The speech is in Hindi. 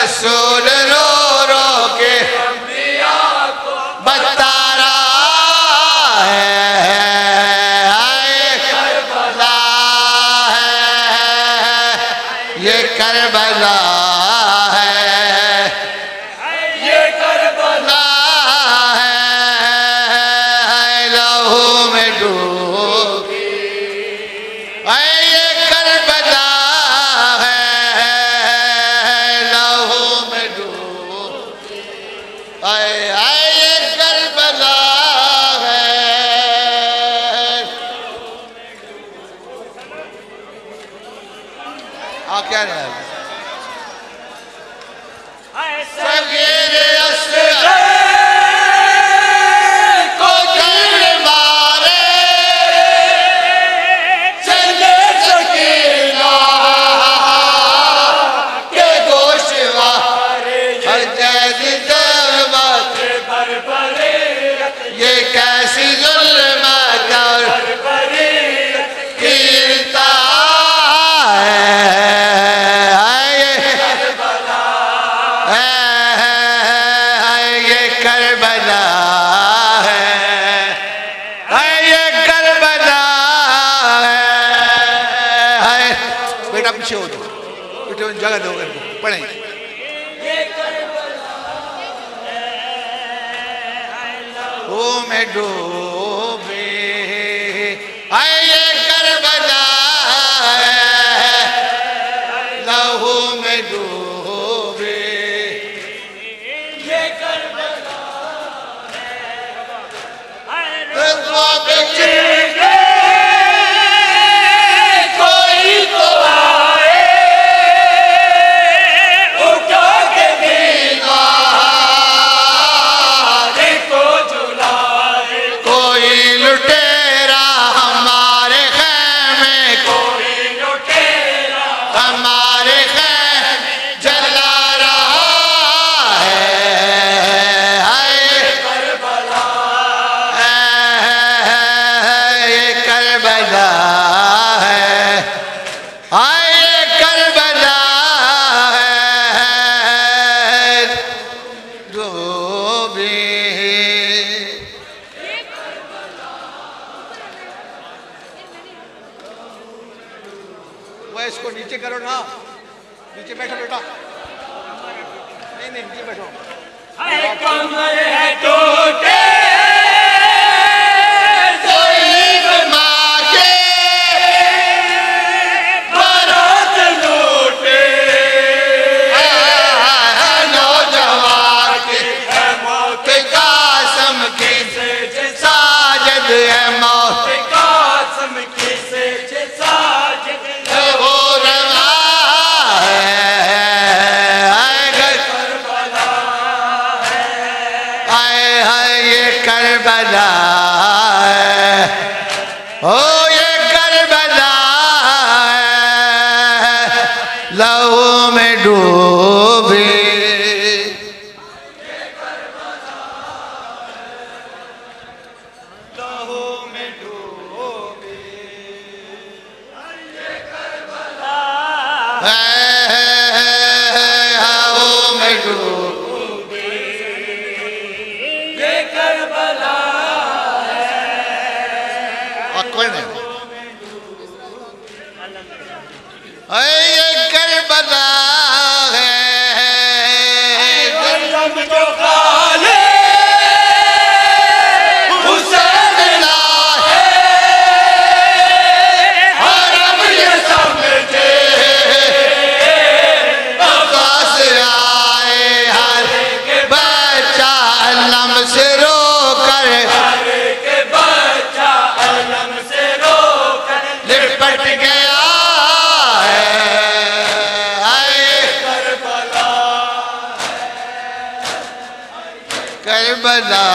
रसूल रो रो के बता रहा है करबला है, ये करबला है, ये करबला है, लहू में डूबी ये करबला है, लहू में डूबी ये करबला है। क्या है सगीर असग़र को जड़ मारे चले सकीना के गोशवारे हर जैसी ज़ुल्मत बरबरीत ये कैसी ज़ुल्मत और बरबरीत की इंतहा है। करबला है, ये करबला है। बेटा पीछे हो जाओ, बेटे जगह दो इनको पढ़े। ओ मैं डूबे ये करबला है, लहू में डूबे ये करबला कोई तो आए उठा के दीवार को झुलाए, कोई लुटेरा हमारे ख़ैमे, कोई लुटेरा हमारे ख़ैमे जला रहा है। करबला ये करबला है, ये करबला है, डूबी वो इसको नीचे करो ना, नीचे बैठो बेटा, नहीं नहीं नीचे बैठो। कमर है टूटे करबला है, ओ ये करबला है, लहू में डूबी लहू में डूबी ये करबला है, लहू में डूबी ये करबला ये करबला है, जो खाले हुसैन है और अब ये समझे अब्बास आए, हर बच्चा अलम से रोकर, हर के बच्चा अलम से रोकर लिपट गया करबला